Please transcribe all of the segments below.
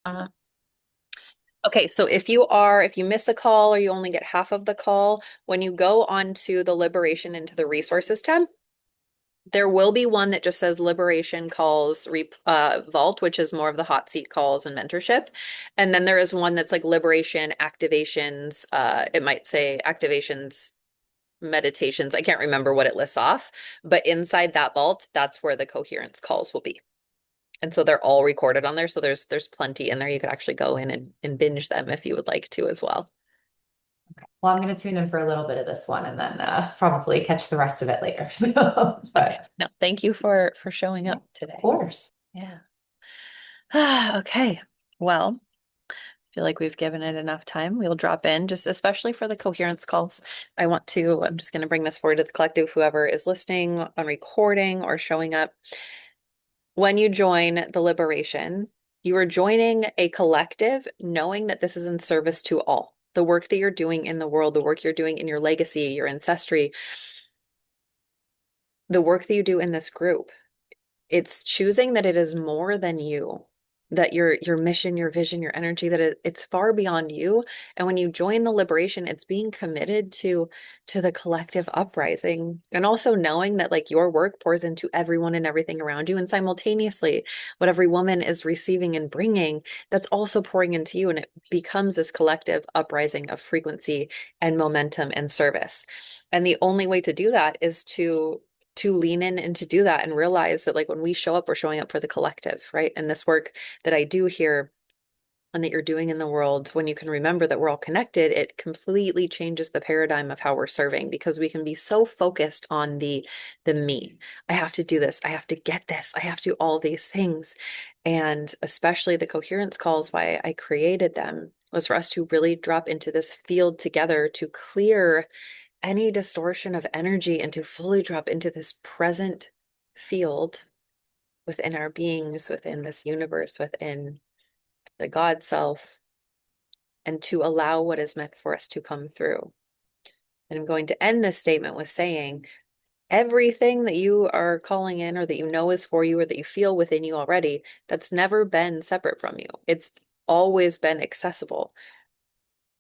Uh, okay, so if you miss a call or you only get half of the call, when you go onto the Liberation into the Resources tab, there will be one that just says Liberation Calls Vault, which is more of the hot seat calls and mentorship. And then there is one that's like Liberation Activations. It might say Activations Meditations. I can't remember what it lists off, but inside that vault, that's where the coherence calls will be. And so they're all recorded on there. So there's plenty in there. You could actually go in and binge them if you would like to as well. Well, I'm going to tune in for a little bit of this one and then probably catch the rest of it later. So, Okay. but No, thank you for showing yeah, up of today. course. Yeah. Okay. Well, I feel like we've given it enough time. We'll drop in just especially for the coherence calls. I'm just going to bring this forward to the collective, whoever is listening on recording or showing up. When you join the liberation, you are joining a collective knowing that this is in service to all. The work that you're doing in the world, the work you're doing in your legacy, your ancestry, the work that you do in this group. It's choosing that it is more than you, that your mission, your vision, your energy, that it's far beyond you. And when you join the liberation, it's being committed to the collective uprising, and also knowing that like your work pours into everyone and everything around you, and simultaneously what every woman is receiving and bringing, that's also pouring into you, and it becomes this collective uprising of frequency and momentum and service. And the only way to do that is to lean in and to do that and realize that like when we show up, we're showing up for the collective, right? And this work that I do here and that you're doing in the world, when you can remember that we're all connected, it completely changes the paradigm of how we're serving, because we can be so focused on the me. I have to do this, I have to get this, I have to all these things. And especially the coherence calls, why I created them was for us to really drop into this field together to clear any distortion of energy and to fully drop into this present field within our beings, within this universe, within the God self, and to allow what is meant for us to come through. And I'm going to end this statement with saying everything that you are calling in or that you know is for you or that you feel within you already, that's never been separate from you. It's always been accessible.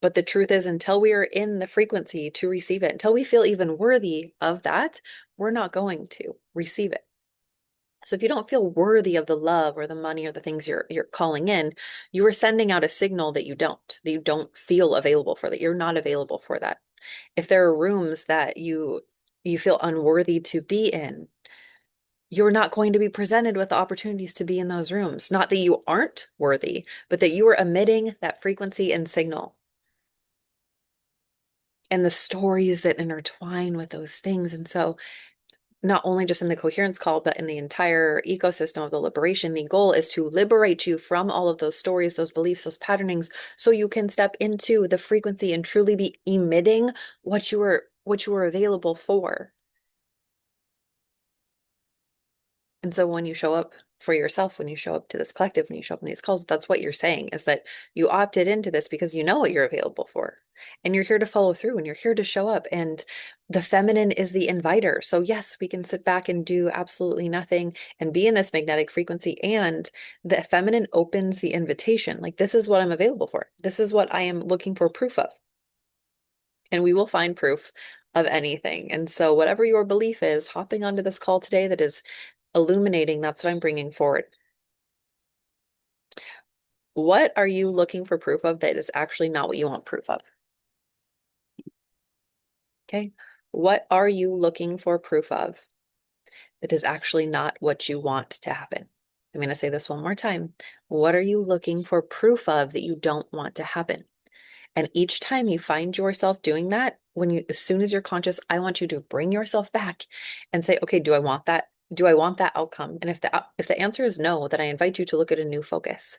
But the truth is, until we are in the frequency to receive it, until we feel even worthy of that, we're not going to receive it. So if you don't feel worthy of the love or the money or the things you're calling in, you are sending out a signal that you don't feel available for, that you're not available for that. If there are rooms that you feel unworthy to be in, you're not going to be presented with the opportunities to be in those rooms. Not that you aren't worthy, but that you are emitting that frequency and signal, and the stories that intertwine with those things. And so, not only just in the coherence call, but in the entire ecosystem of the liberation, the goal is to liberate you from all of those stories, those beliefs, those patternings, so you can step into the frequency and truly be emitting what you were available for. And so when you show up for yourself, when you show up to this collective, when you show up in these calls, that's what you're saying, is that you opted into this because you know what you're available for. And you're here to follow through and you're here to show up. And the feminine is the inviter. So, yes, we can sit back and do absolutely nothing and be in this magnetic frequency. And the feminine opens the invitation. Like, this is what I'm available for. This is what I am looking for proof of. And we will find proof of anything. And so, whatever your belief is, hopping onto this call today that is illuminating, that's what I'm bringing forward. What are you looking for proof of that is actually not what you want proof of? Okay. What are you looking for proof of that is actually not what you want to happen? I'm going to say this one more time. What are you looking for proof of that you don't want to happen? And each time you find yourself doing that, as soon as you're conscious, I want you to bring yourself back and say, okay, do I want that? Do I want that outcome? And if the answer is no, then I invite you to look at a new focus,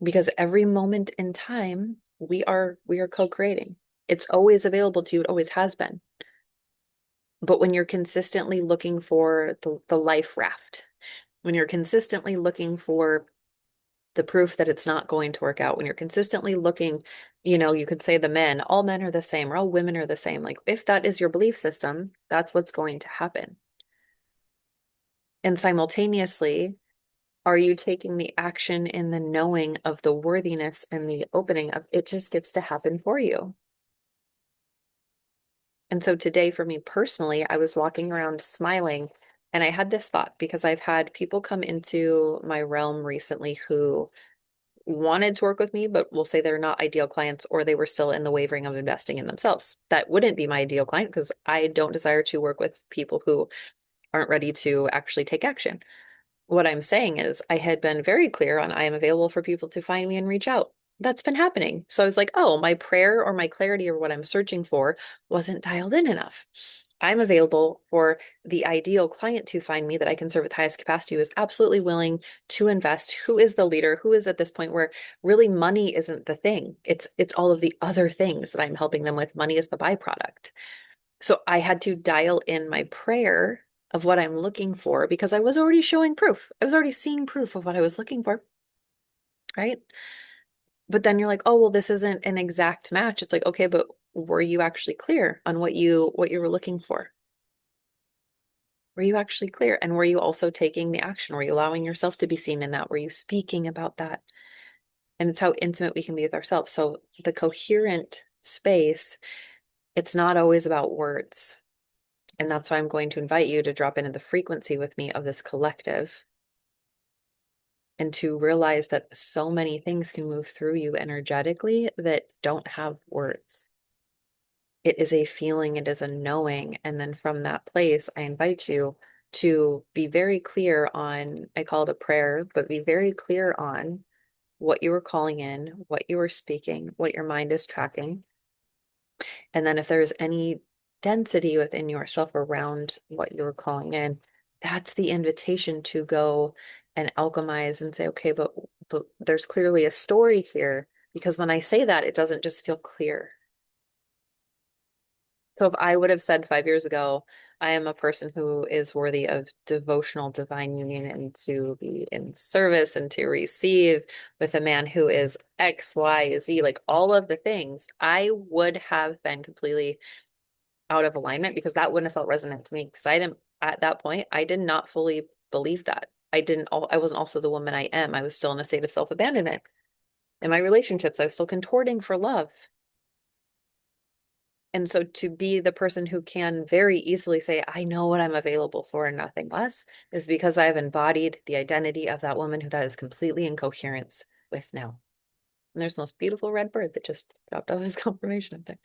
because every moment in time we are co-creating. It's always available to you. It always has been. But when you're consistently looking for the life raft, when you're consistently looking for the proof that it's not going to work out, when you're consistently looking, you could say all men are the same or all women are the same. Like, if that is your belief system, that's what's going to happen. And simultaneously, Are you taking the action in the knowing of the worthiness and the opening of it just gets to happen for you? And so today, for me personally, I was walking around smiling and I had this thought because I've had people come into my realm recently who wanted to work with me, but will say they're not ideal clients or they were still in the wavering of investing in themselves. That wouldn't be my ideal client because I don't desire to work with people who aren't ready to actually take action. What I'm saying is, I had been very clear on I am available for people to find me and reach out. That's been happening. So I was like, oh, my prayer or my clarity or what I'm searching for wasn't dialed in enough. I'm available for the ideal client to find me that I can serve at the highest capacity, who is absolutely willing to invest, who is the leader, who is at this point where really money isn't the thing. It's all of the other things that I'm helping them with. Money is the byproduct. So I had to dial in my prayer of what I'm looking for because I was already showing proof. I was already seeing proof of what I was looking for, right? But then you're like, "Oh, well, this isn't an exact match." It's like, "Okay, but were you actually clear on what you were looking for? Were you actually clear? And were you also taking the action? Were you allowing yourself to be seen in that? Were you speaking about that?" And it's how intimate we can be with ourselves. So the coherent space, it's not always about words. And that's why I'm going to invite you to drop into the frequency with me of this collective and to realize that so many things can move through you energetically that don't have words. It is a feeling, it is a knowing. And then from that place, I invite you to be very clear on, I call it a prayer, but be very clear on what you were calling in, what you were speaking, what your mind is tracking. And then if there's any density within yourself around what you're calling in, that's the invitation to go and alchemize and say, okay, but there's clearly a story here. Because when I say that, it doesn't just feel clear. So if I would have said 5 years ago, I am a person who is worthy of devotional divine union and to be in service and to receive with a man who is X, Y, Z, like all of the things, I would have been completely out of alignment because that wouldn't have felt resonant to me because I didn't at that point I did not fully believe that. I wasn't also the woman I am. I was still in a state of self-abandonment. In my relationships, I was still contorting for love. And so to be the person who can very easily say, I know what I'm available for and nothing less, is because I've embodied the identity of that woman who that is completely in coherence with now. And there's the most beautiful red bird that just dropped off his confirmation up there.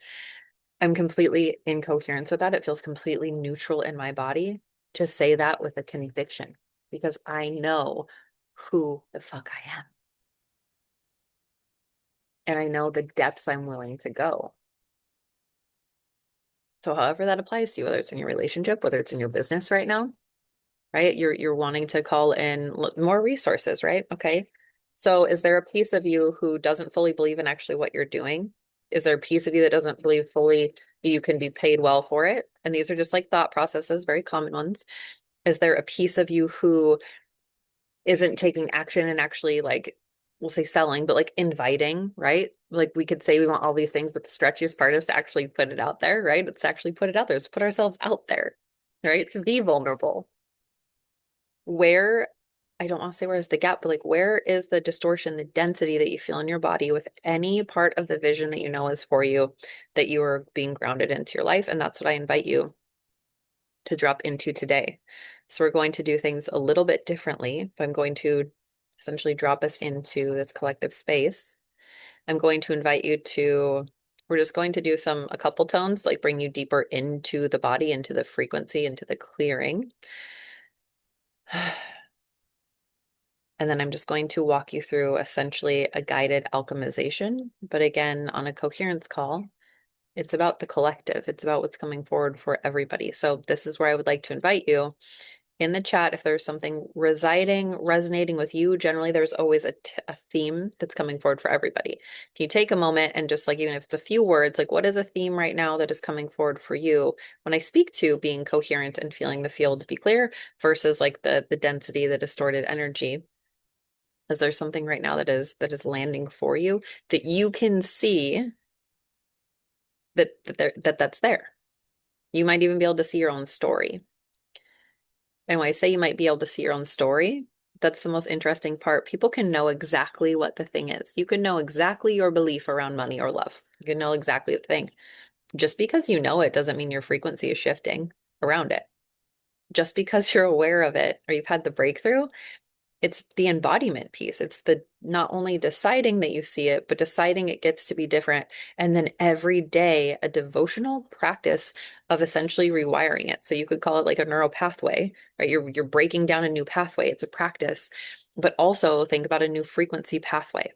I'm completely in coherence with that. It feels completely neutral in my body to say that with a conviction because I know who the fuck I am. And I know the depths I'm willing to go. So however that applies to you, whether it's in your relationship, whether it's in your business right now, right? You're wanting to call in more resources, right? Okay. So is there a piece of you who doesn't fully believe in actually what you're doing? Is there a piece of you that doesn't believe fully you can be paid well for it? And these are just like thought processes, very common ones. Is there a piece of you who isn't taking action and actually like we'll say selling, but like inviting, right? Like we could say we want all these things, but the stretchiest part is to actually put it out there, right? It's to actually put it out there. It's to put ourselves out there, right? To be vulnerable. Where I don't want to say where is the gap, but like where is the distortion, the density that you feel in your body with any part of the vision that you know is for you, that you are being grounded into your life? And that's what I invite you to drop into today. So we're going to do things a little bit differently, but I'm going to essentially drop us into this collective space. I'm going to invite you to, we're just going to do a couple tones, like bring you deeper into the body, into the frequency, into the clearing. And then I'm just going to walk you through essentially a guided alchemization. But again, on a coherence call, it's about the collective. It's about what's coming forward for everybody. So this is where I would like to invite you in the chat if there's something resonating with you. Generally, there's always a theme that's coming forward for everybody. Can you take a moment and just like, even if it's a few words, like what is a theme right now that is coming forward for you when I speak to being coherent and feeling the field to be clear versus like the density, the distorted energy? Is there something right now that is landing for you that you can see that's there? You might even be able to see your own story. And when I say you might be able to see your own story, That's the most interesting part. People can know exactly what the thing is. You can know exactly your belief around money or love. You can know exactly the thing. Just because you know it doesn't mean your frequency is shifting around it. Just because you're aware of it or you've had the breakthrough, it's the embodiment piece. It's the not only deciding that you see it, but deciding it gets to be different. And then every day, a devotional practice of essentially rewiring it. So you could call it like a neural pathway, right? You're breaking down a new pathway. It's a practice, but also think about a new frequency pathway.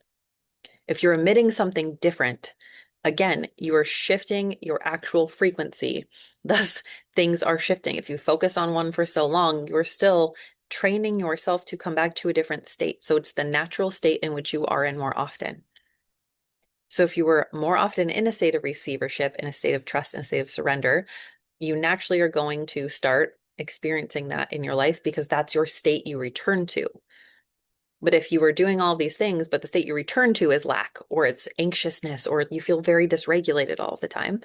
If you're emitting something different, again, you are shifting your actual frequency. Thus, things are shifting. If you focus on one for so long, you're still training yourself to come back to a different state. So it's the natural state in which you are in more often. So if you were more often in a state of receivership, in a state of trust, in a state of surrender, you naturally are going to start experiencing that in your life because that's your state you return to. But if you were doing all these things, but the state you return to is lack or it's anxiousness or you feel very dysregulated all the time,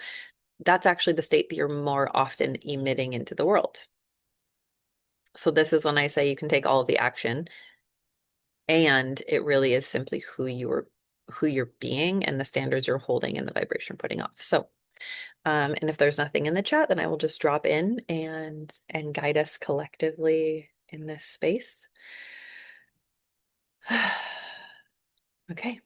that's actually the state that you're more often emitting into the world. So this is when I say you can take all of the action and it really is simply who you're being and the standards you're holding and the vibration putting off. So and if there's nothing in the chat, then I will just drop in and guide us collectively in this space. Okay.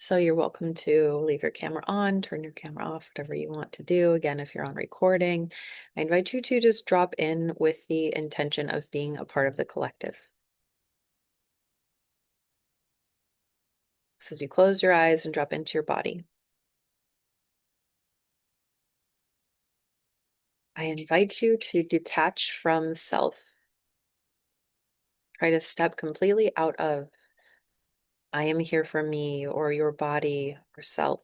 So you're welcome to leave your camera on, turn your camera off, whatever you want to do. Again, if you're on recording, I invite you to just drop in with the intention of being a part of the collective. So as you close your eyes and drop into your body, I invite you to detach from self. Try to step completely out of I am here for me or your body or self.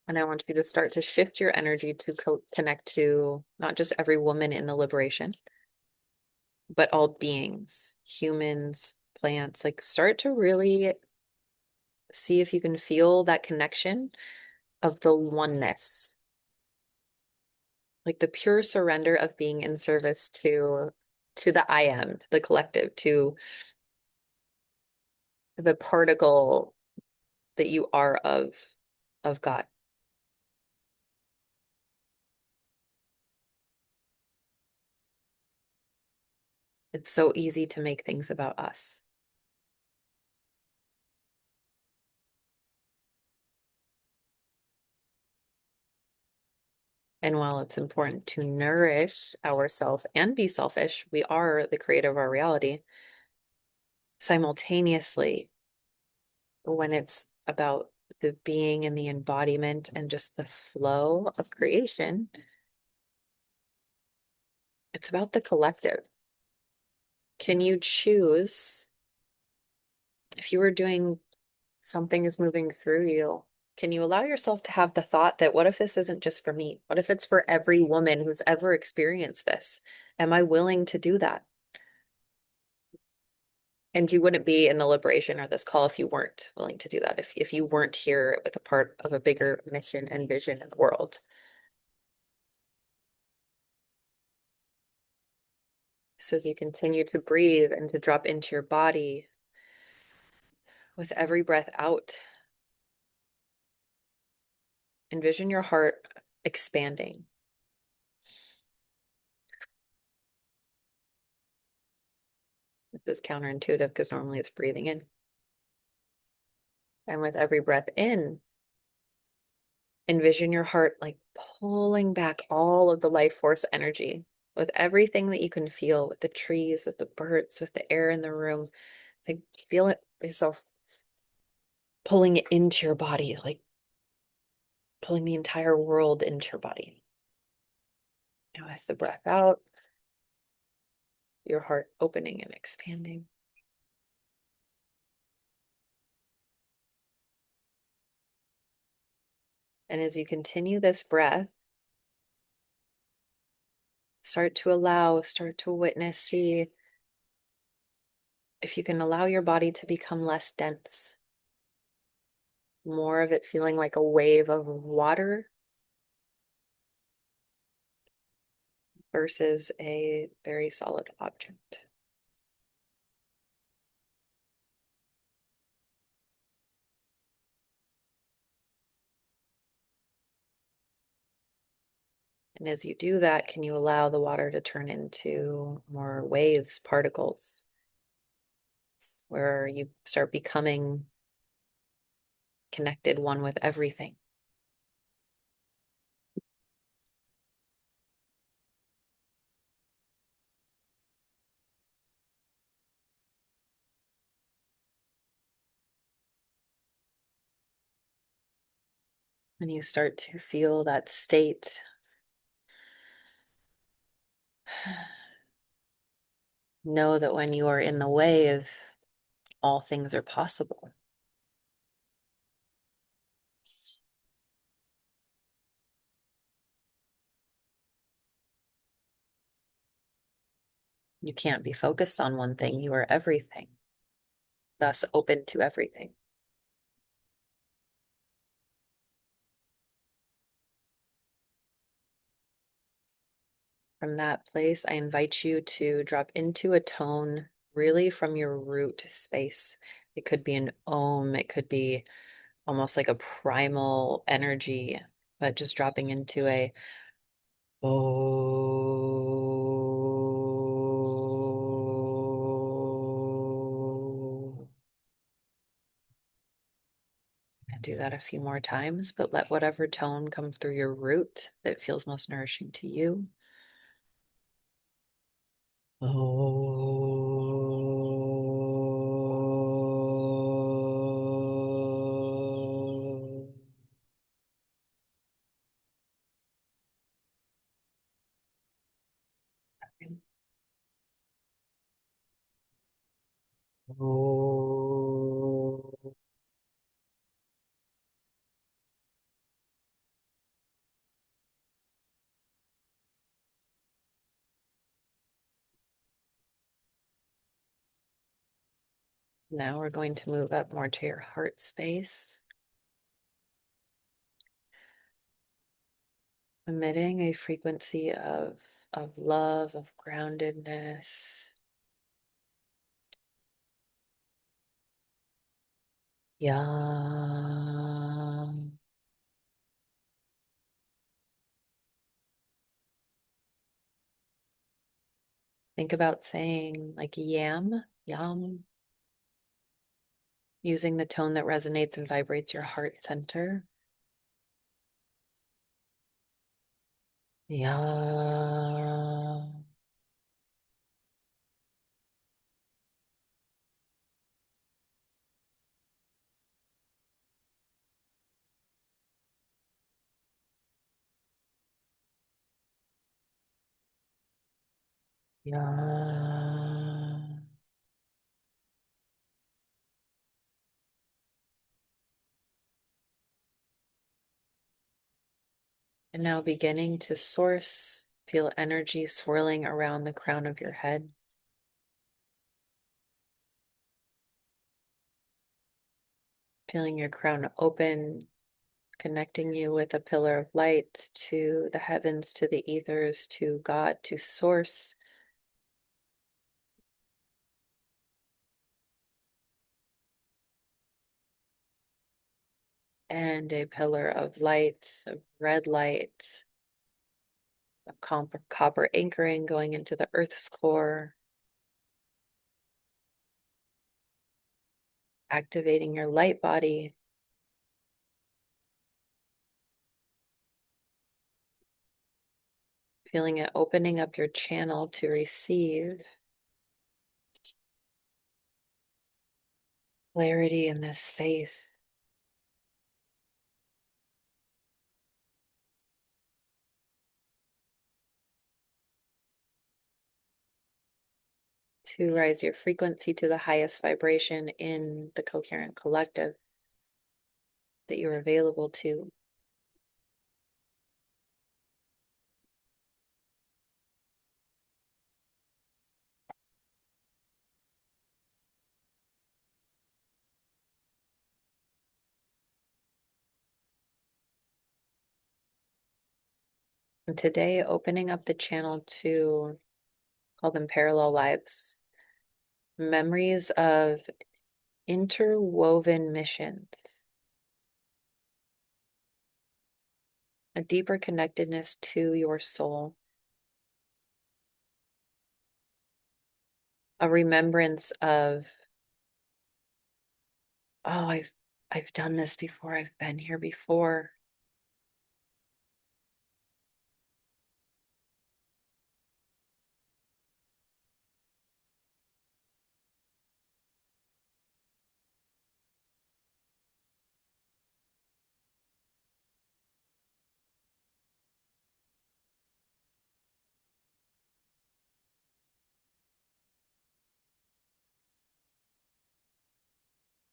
And I want you to start to shift your energy to connect to not just every woman in the liberation, but all beings, humans, plants. Like start to really see if you can feel that connection of the oneness, like the pure surrender of being in service to the I am, to the collective, to the particle that you are of God. It's so easy to make things about us. And while it's important to nourish ourselves and be selfish, we are the creator of our reality. Simultaneously, when it's about the being and the embodiment and just the flow of creation, it's about the collective. Can you choose if you were doing something is moving through you? Can you allow yourself to have the thought that what if this isn't just for me? What if it's for every woman who's ever experienced this? Am I willing to do that? And you wouldn't be in the liberation or this call if you weren't willing to do that, if you weren't here with a part of a bigger mission and vision in the world. So as you continue to breathe and to drop into your body with every breath out, envision your heart expanding. This is counterintuitive because normally it's breathing in. And with every breath in, envision your heart like pulling back all of the life force energy with everything that you can feel with the trees, with the birds, with the air in the room. Like feel it yourself pulling it into your body, like pulling the entire world into your body. And with the breath out, your heart opening and expanding. And as you continue this breath, start to allow, start to witness, see if you can allow your body to become less dense, more of it feeling like a wave of water, versus a very solid object. And as you do that, can you allow the water to turn into more waves, particles, where you start becoming connected one with everything? When you start to feel that state, know that when you are in the wave, all things are possible. You can't be focused on one thing, you are everything, thus open to everything. From that place, I invite you to drop into a tone really from your root space. It could be an ohm, it could be almost like a primal energy, but just dropping into a oh. Do that a few more times, but let whatever tone come through your root that feels most nourishing to you. Oh. Oh. Now we're going to move up more to your heart space, emitting a frequency of love, of groundedness. Yum. Think about saying like yam, yum, using the tone that resonates and vibrates your heart center. Yum. Yum. And now beginning to source, feel energy swirling around the crown of your head. Feeling your crown open, connecting you with a pillar of light to the heavens, to the ethers, to God, to Source. And a pillar of light, of red light, of copper anchoring going into the Earth's core, activating your light body, feeling it opening up your channel to receive clarity in this space. To rise your frequency to the highest vibration in the coherent collective that you're available to. And today, opening up the channel to call them parallel lives, memories of interwoven missions, a deeper connectedness to your soul, a remembrance of, oh, I've done this before, I've been here before.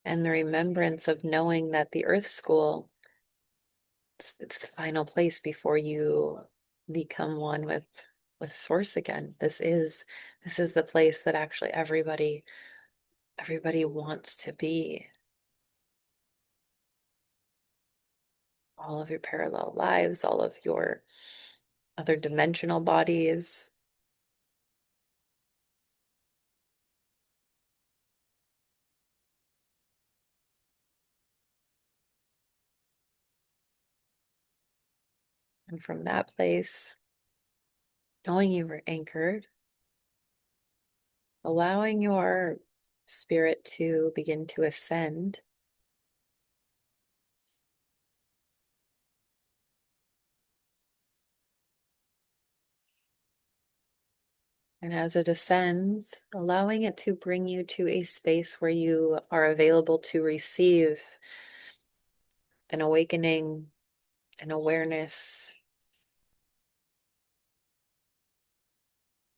And the remembrance of knowing that the Earth School, it's the final place before you become one with Source again. This is the place that actually everybody wants to be. All of your parallel lives, all of your other dimensional bodies. And from that place, knowing you were anchored, allowing your spirit to begin to ascend. And as it ascends, allowing it to bring you to a space where you are available to receive an awakening, an awareness,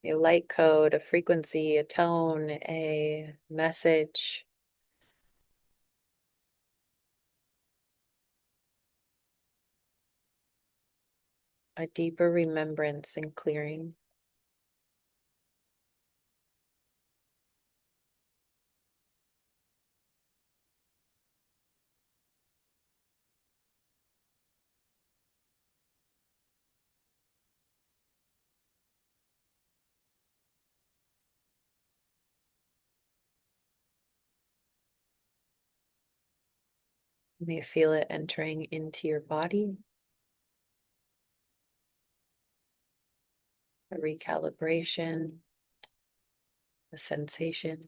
a light code, a frequency, a tone, a message, a deeper remembrance and clearing. You may feel it entering into your body, a recalibration, a sensation.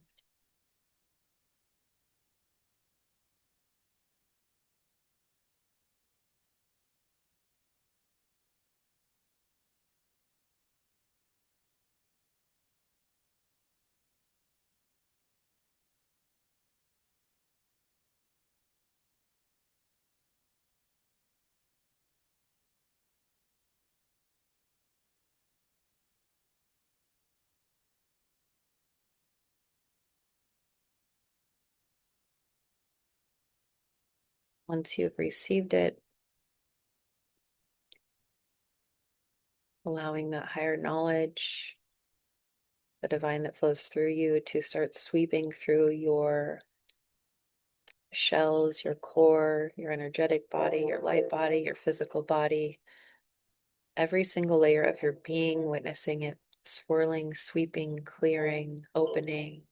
Once you've received it, allowing that higher knowledge, the divine that flows through you, to start sweeping through your shells, your core, your energetic body, your light body, your physical body, every single layer of your being, witnessing it swirling, sweeping, clearing, opening,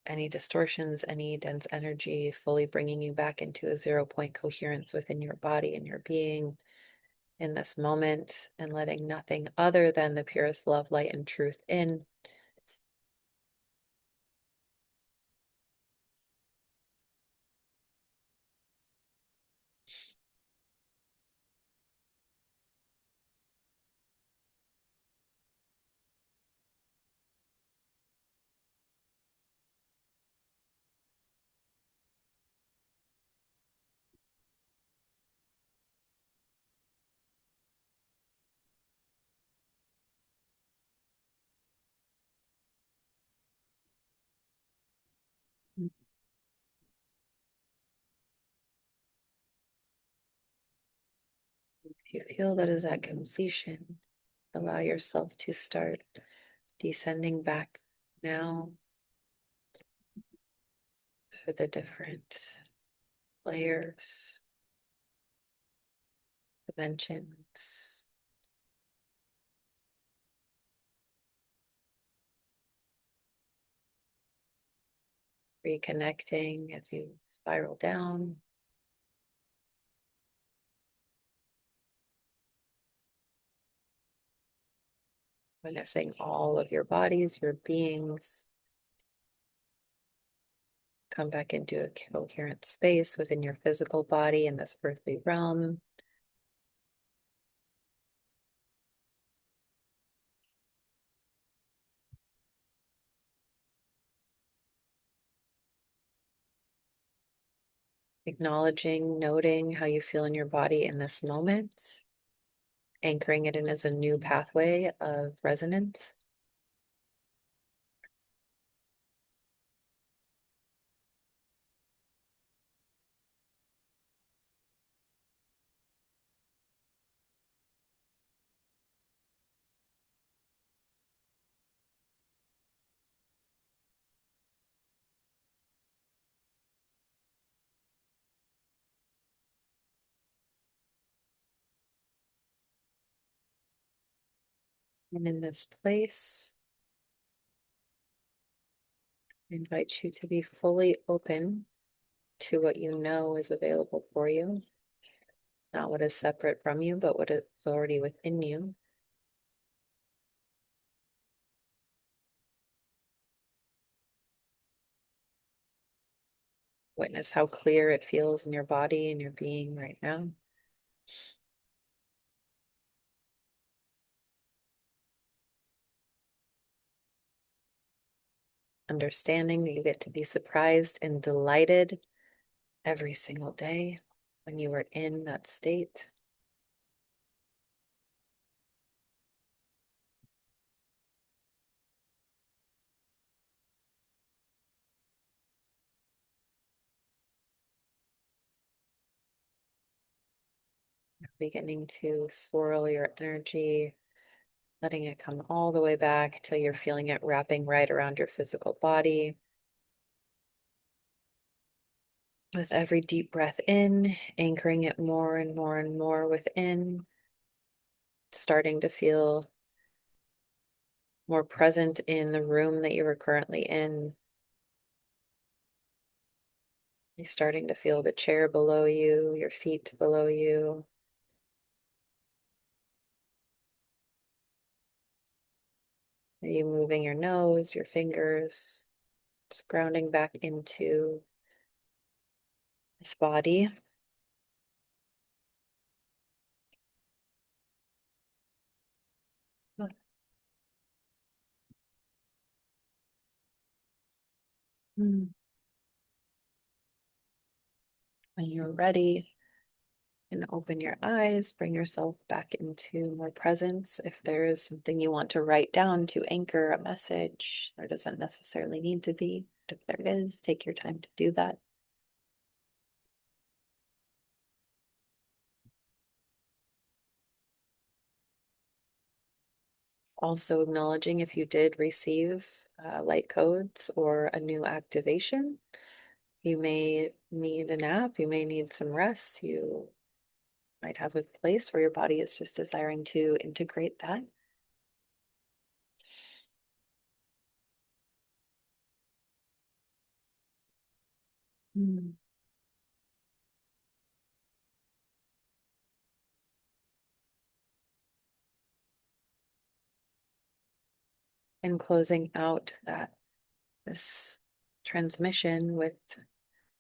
any distortions, any dense energy, fully bringing you back into a 0 point coherence within your body and your being in this moment, and letting nothing other than the purest love, light, and truth in. If you feel that is at completion, allow yourself to start descending back now through the different layers, dimensions, reconnecting as you spiral down, witnessing all of your bodies, your beings come back into a coherent space within your physical body in this earthly realm. Acknowledging, noting how you feel in your body in this moment, anchoring it in as a new pathway of resonance. And in this place, I invite you to be fully open to what you know is available for you, not what is separate from you, but what is already within you. Witness how clear it feels in your body and your being right now. Understanding that you get to be surprised and delighted every single day when you are in that state. Beginning to swirl your energy, letting it come all the way back till you're feeling it wrapping right around your physical body. With every deep breath in, anchoring it more and more and more within, starting to feel more present in the room that you are currently in. You're starting to feel the chair below you, your feet below you. Are you moving your nose, your fingers, just grounding back into this body? Mm. When you're ready, and open your eyes, bring yourself back into more presence. If there is something you want to write down to anchor a message, there doesn't necessarily need to be, but if there is, take your time to do that. Also acknowledging if you did receive light codes or a new activation, you may need a nap, you may need some rest, you might have a place where your body is just desiring to integrate that. Mm. And closing out this transmission with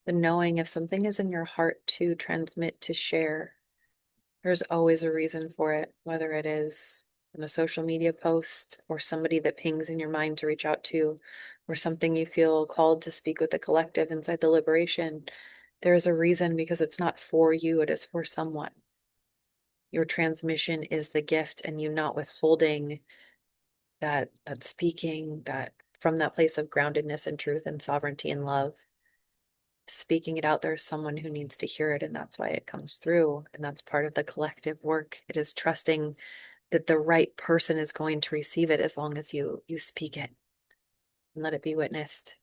the knowing if something is in your heart to transmit, to share, there's always a reason for it, whether it is in a social media post or somebody that pings in your mind to reach out to, or something you feel called to speak with the collective inside the liberation. There's a reason because it's not for you, it is for someone. Your transmission is the gift, and you not withholding that speaking that from that place of groundedness and truth and sovereignty and love, speaking it out, there's someone who needs to hear it, and that's why it comes through, and that's part of the collective work. It is trusting that the right person is going to receive it as long as you speak it and let it be witnessed.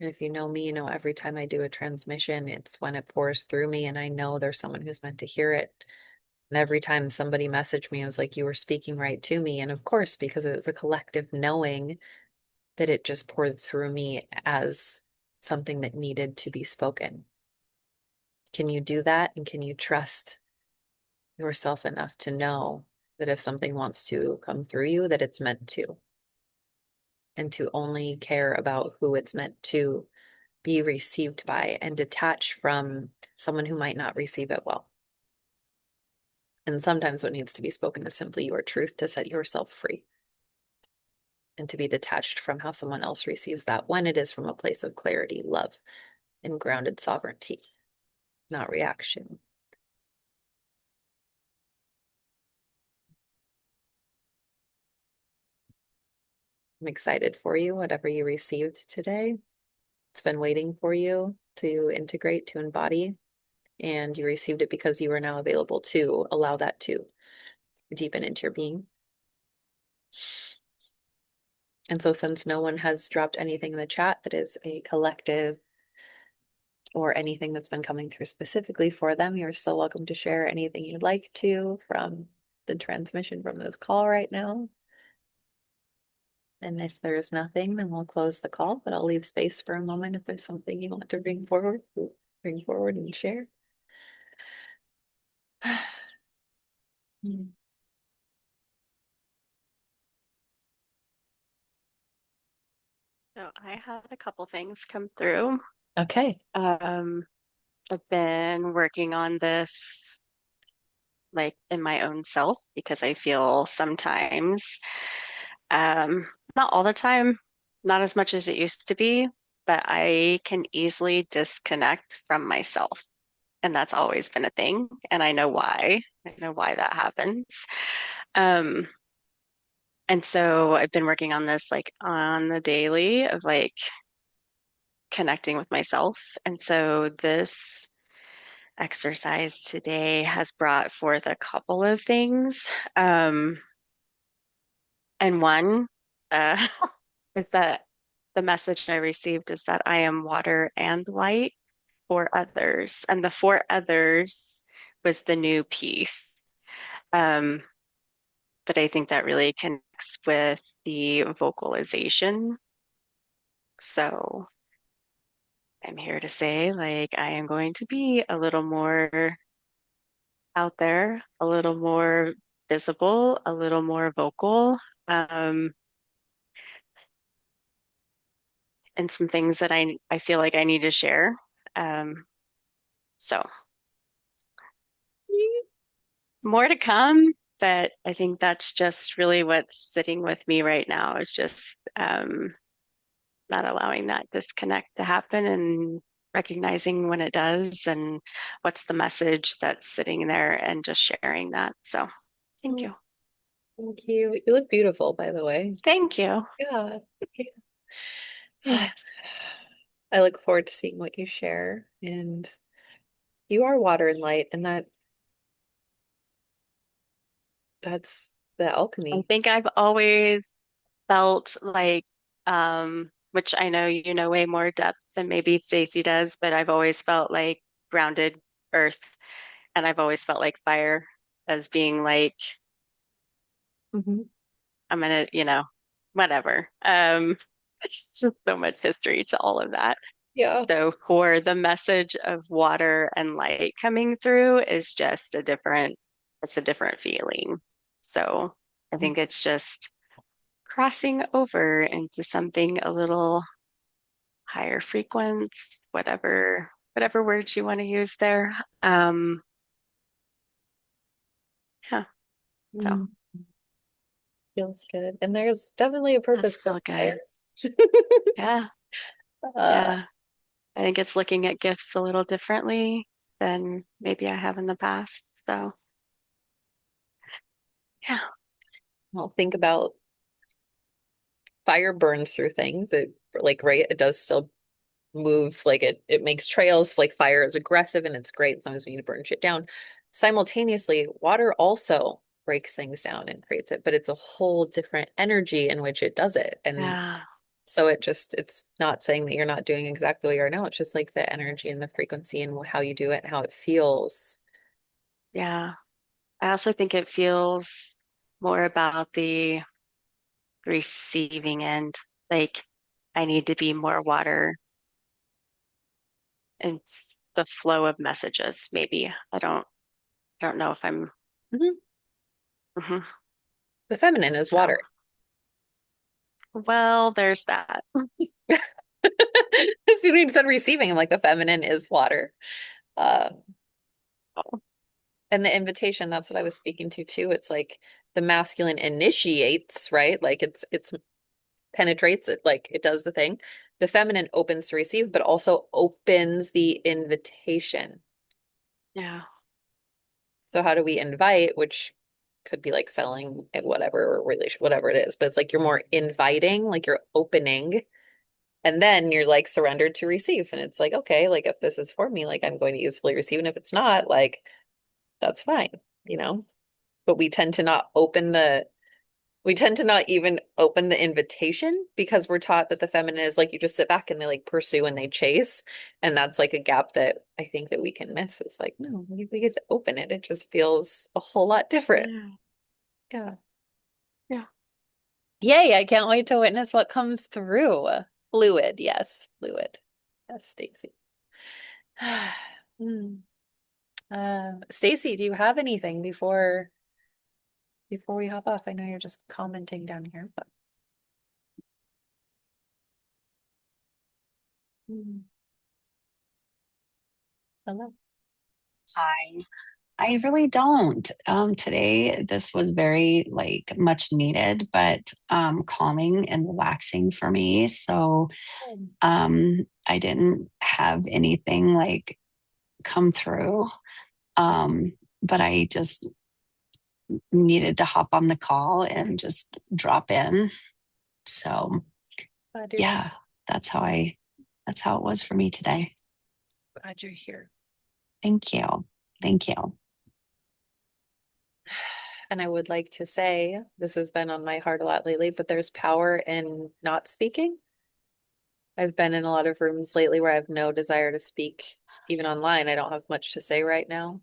And if you know me, you know every time I do a transmission, it's when it pours through me and I know there's someone who's meant to hear it. And every time somebody messaged me, I was like, you were speaking right to me. And of course, because it was a collective knowing that it just poured through me as something that needed to be spoken. Can you do that? And can you trust yourself enough to know that if something wants to come through you, that it's meant to, and to only care about who it's meant to be received by and detach from someone who might not receive it well. And sometimes what needs to be spoken is simply your truth to set yourself free and to be detached from how someone else receives that when it is from a place of clarity, love, and grounded sovereignty, not reaction. I'm excited for you, whatever you received today. It's been waiting for you to integrate, to embody, and you received it because you are now available to allow that to deepen into your being. And so, since no one has dropped anything in the chat that is a collective or anything that's been coming through specifically for them, you're still welcome to share anything you'd like to from the transmission from this call right now. And if there's nothing, then we'll close the call, but I'll leave space for a moment if there's something you want to bring forward and share. So I had a couple things come through. Okay. Um, I've been working on this like in my own self because I feel sometimes, not all the time, not as much as it used to be, but I can easily disconnect from myself. And that's always been a thing. And I know why. I know why that happens. Um, and so I've been working on this like on the daily of like connecting with myself. And so this exercise today has brought forth a couple of things. And one uh, is that the message I received is that I am water and light for others. And the for others was the new piece. Um, but I think that really connects with the vocalization. So I'm here to say, like, I am going to be a little more out there, a little more visible, a little more vocal, um, and some things that I feel like I need to share. Um, so more to come, but I think that's just really what's sitting with me right now is just not allowing that disconnect to happen and recognizing when it does and what's the message that's sitting there and just sharing that. So thank Oh, you. thank you. You look beautiful, by the way. Thank you. Yeah. Yeah. I look forward to seeing what you share. And you are water and light, and that's the I alchemy. think I've always felt like, which I know you know way more depth than maybe Stacy does, but I've always felt like grounded earth, and I've always felt like fire as being like, Hmm. I'm gonna, whatever. It's just so much history to all of that. Yeah. So for the message of water and light coming through is just it's a different feeling. So I think it's just crossing over into something a little higher frequency, whatever words you want to use there. Yeah, so Mm, feels good. And there's definitely a that's purpose for feel good. fire. Yeah, Uh, yeah. I think it's looking at gifts a little differently than maybe I have in the past. So yeah, well, think about fire burns through things. It like right, it does still move, like it makes trails. Like fire is aggressive and it's great as long as we need to burn shit down. Simultaneously, water also breaks things down and creates it, but it's a whole different energy in which it does it. And yeah, So it's not saying that you're not doing exactly what you are now. It's just like the energy and the frequency and how you do it and how it feels. Yeah. I also think it feels more about the receiving end. Like I need to be more water in the flow of messages, maybe. I don't know if I'm Mhm. mhm. The feminine is So water. well, there's that. As soon as you said receiving, I'm like, the feminine is water. Uh, and the invitation, that's what I was speaking to too. It's like the masculine initiates, right? Like it's penetrates it, like it does the thing. The feminine opens to receive, but also opens the invitation. Yeah. So how do we invite, which could be like selling and whatever relation, whatever it is, but it's like you're more inviting, like you're opening, and then you're like surrendered to receive. And it's like, okay, like if this is for me, like I'm going to usefully receive. And if it's not, like that's fine, you know? But we tend to not even open the invitation because we're taught that the feminine is like you just sit back and they like pursue and they chase. And that's like a gap that I think that we can miss. It's like, no, we get to open it. It just feels a whole lot different. Yeah. Yeah. Yeah. Yay, I can't wait to witness what comes through. Fluid, yes, fluid. Yes, Stacy. Hmm. Stacy, do you have anything before we hop off? I know you're just commenting down here, but Hmm. Hello. Hi. I really don't. Today, this was very like much needed, but calming and relaxing for me. So Good. I didn't have anything like come through. But I just needed to hop on the call and just drop in. So Glad you're yeah, that's how I that's how it was for me today. glad you're here. Thank you. Thank you. And I would like to say this has been on my heart a lot lately, but there's power in not speaking. I've been in a lot of rooms lately where I have no desire to speak, even online. I don't have much to say right now.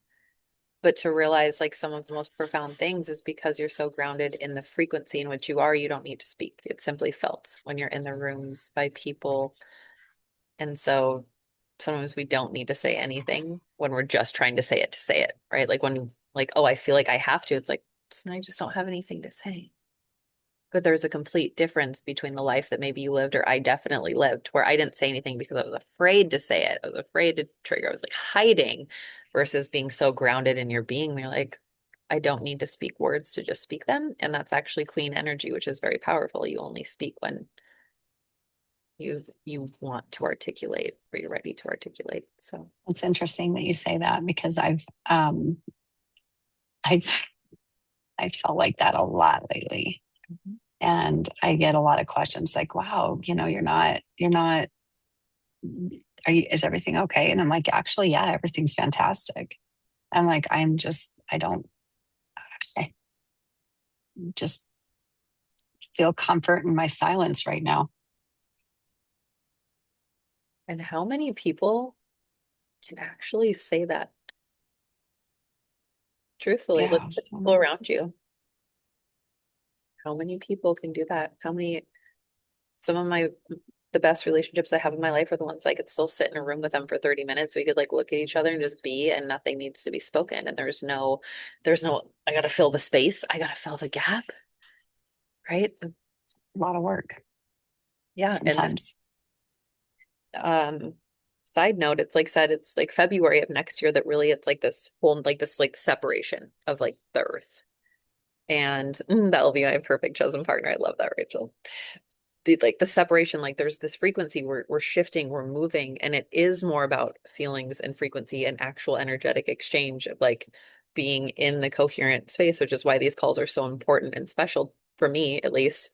But to realize like some of the most profound things is because you're so grounded in the frequency in which you are, you don't need to speak. It's simply felt when you're in the rooms by people. And so sometimes we don't need to say anything when we're just trying to say it, right? Like when like, oh, I feel like I have to. It's like, I just don't have anything to say. But there's a complete difference between the life that maybe you lived or I definitely lived, where I didn't say anything because I was afraid to say it. I was afraid to trigger. I was like hiding versus being so grounded in your being. You're like, I don't need to speak words to just speak them. And that's actually clean energy, which is very powerful. You only speak when you want to articulate or you're ready to articulate. So It's interesting that you say that because I've I felt like that a lot lately. Mhm. And I get a lot of questions like, wow, you're not, is everything okay? And I'm like, actually, yeah, everything's fantastic. I'm like, I don't, I just feel comfort in my silence right now. And how many people can actually say that truthfully? Look Yeah. at the people around you. How many people can do that? Some of the best relationships I have in my life are the ones I could still sit in a room with them for 30 minutes. We could like look at each other and just be, and nothing needs to be spoken. And there's no, I gotta fill the space. I gotta fill the gap, right? A lot of work Yeah. And sometimes. um, side note, it's like said, it's like February of next year that really it's like this whole, like this like separation of like the earth. And that'll be my perfect chosen partner. I love that, Rachel. The separation, like there's this frequency, we're shifting, we're moving, and it is more about feelings and frequency and actual energetic exchange of like being in the coherent space, which is why these calls are so important and special for me at least,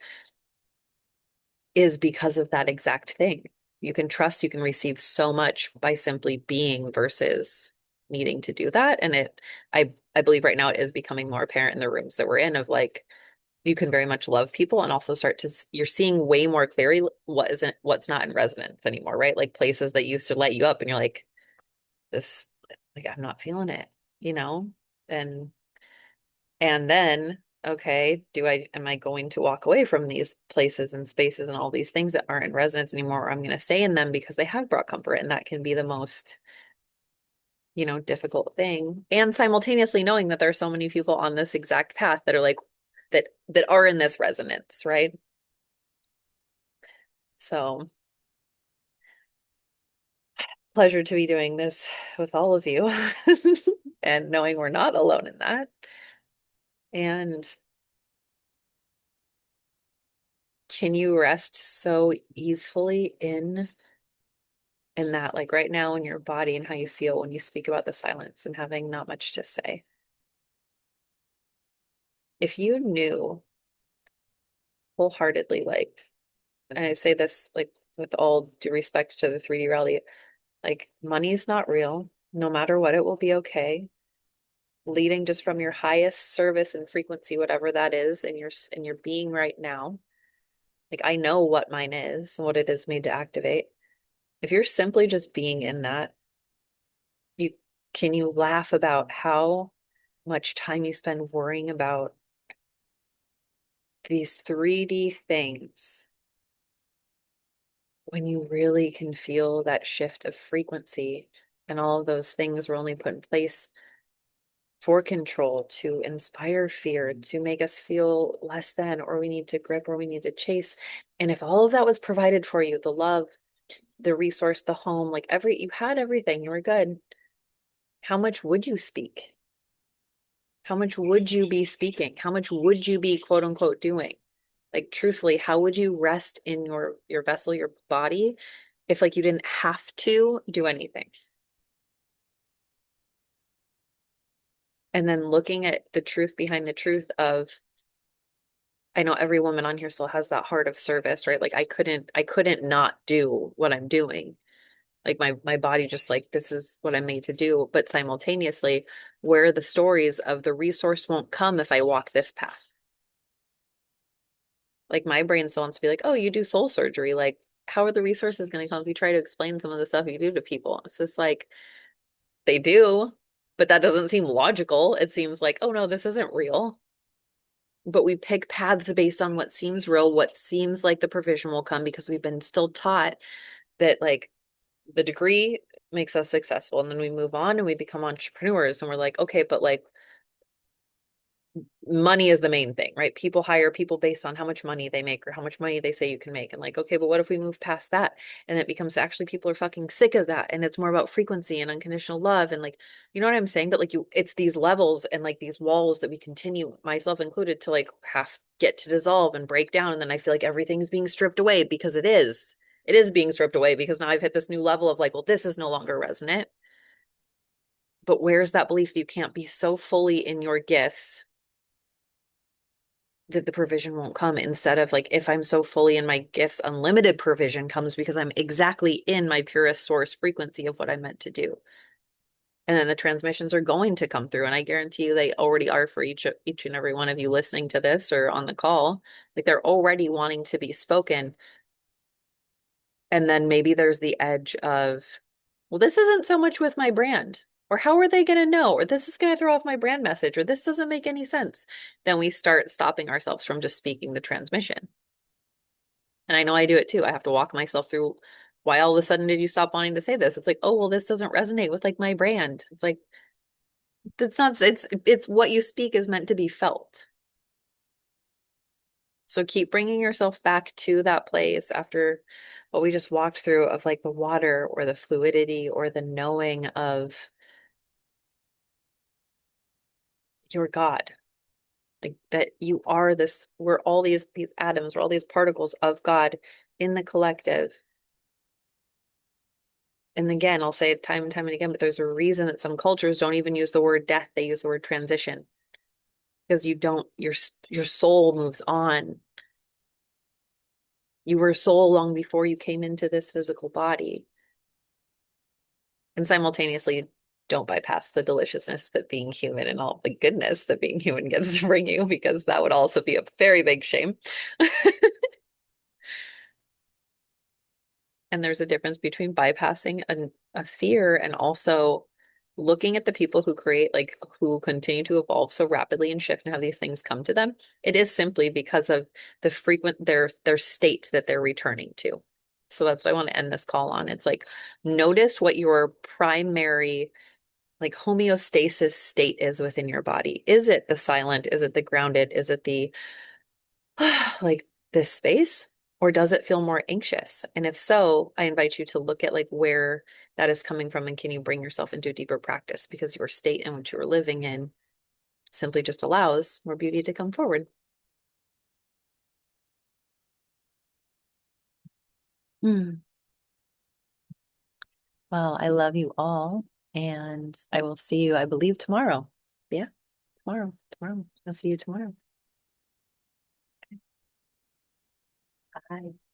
is because of that exact thing. You can trust, you can receive so much by simply being versus needing to do that. And I believe right now it is becoming more apparent in the rooms that we're in of like you can very much love people and also you're seeing way more clearly what's not in resonance anymore, right? Like places that used to light you up and you're like, this, like, I'm not feeling it, you know? And then, okay, am I going to walk away from these places and spaces and all these things that aren't in resonance anymore, or I'm going to stay in them because they have brought comfort, and that can be the most, difficult thing. And simultaneously knowing that there are so many people on this exact path that are like that are in this resonance, right? So, pleasure to be doing this with all of you and knowing we're not alone in that. And can you rest so easily in that, like right now in your body and how you feel when you speak about the silence and having not much to say? If you knew wholeheartedly, like, and I say this like with all due respect to the 3D reality, like money is not real. No matter what, it will be okay. Leading just from your highest service and frequency, whatever that is, in your being right now. Like I know what mine is and what it is made to activate. If you're simply just being in that, you can you laugh about how much time you spend worrying about these 3D things when you really can feel that shift of frequency, and all of those things were only put in place for control, to inspire fear, to make us feel less than, or we need to grip, or we need to chase. And if all of that was provided for you, the love, the resource, the home, like you had everything, you were good. How much would you speak? How much would you be speaking? How much would you be quote unquote doing? Like truthfully, how would you rest in your vessel, your body, if like you didn't have to do anything? And then looking at the truth behind the truth of, I know every woman on here still has that heart of service, right? Like I couldn't not do what I'm doing. Like my body just like, this is what I'm made to do. But simultaneously, where are the stories of the resource won't come if I walk this path? Like my brain still wants to be like, oh, you do soul surgery. Like, how are the resources going to come if you try to explain some of the stuff you do to people? It's just like they do, but that doesn't seem logical. It seems like, oh no, this isn't real. But we pick paths based on what seems real, what seems like the provision will come, because we've been still taught that like the degree makes us successful. And then we move on and we become entrepreneurs and we're like, okay, but like money is the main thing, right? People hire people based on how much money they make or how much money they say you can make. And like, okay, but what if we move past that? And it becomes actually people are fucking sick of that. And it's more about frequency and unconditional love. And like, you know what I'm saying? But like it's these levels and like these walls that we continue, myself included, to like get to dissolve and break down. And then I feel like everything's being stripped away, because it is. It is being stripped away, because now I've hit this new level of like, well, this is no longer resonant. But where's that belief that you can't be so fully in your gifts that the provision won't come, instead of like, if I'm so fully in my gifts, unlimited provision comes because I'm exactly in my purest source frequency of what I'm meant to do. And then the transmissions are going to come through. And I guarantee you they already are for each and every one of you listening to this or on the call. Like they're already wanting to be spoken. And then maybe there's the edge of, well, this isn't so much with my brand. Or how are they going to know? Or this is going to throw off my brand message. Or this doesn't make any sense. Then we start stopping ourselves from just speaking the transmission. And I know I do it too. I have to walk myself through, why all of a sudden did you stop wanting to say this? It's like, oh, well, this doesn't resonate with like my brand. It's like, that's not, it's what you speak is meant to be felt. So keep bringing yourself back to that place after what we just walked through of like the water or the fluidity or the knowing of your God. Like that you are this, we're all these atoms, we're all these particles of God in the collective. And again, I'll say it time and time and again, but there's a reason that some cultures don't even use the word death, they use the word transition. Because you don't, your soul moves on. You were soul long before you came into this physical body. And simultaneously, don't bypass the deliciousness that being human and all the goodness that being human gets to bring you, because that would also be a very big shame. And there's a difference between bypassing a fear and also looking at the people who create, like who continue to evolve so rapidly and shift and have these things come to them. It is simply because of the frequent their state that they're returning to. So that's what I want to end this call on. It's like notice what your primary like homeostasis state is within your body. Is it the silent? Is it the grounded? Is it the like this space? Or does it feel more anxious? And if so, I invite you to look at like where that is coming from and can you bring yourself into a deeper practice because your state in which you are living in simply just allows more beauty to come forward. Hmm. Well, I love you all and I will see you, I believe, tomorrow. Yeah, tomorrow. I'll see you tomorrow. Bye.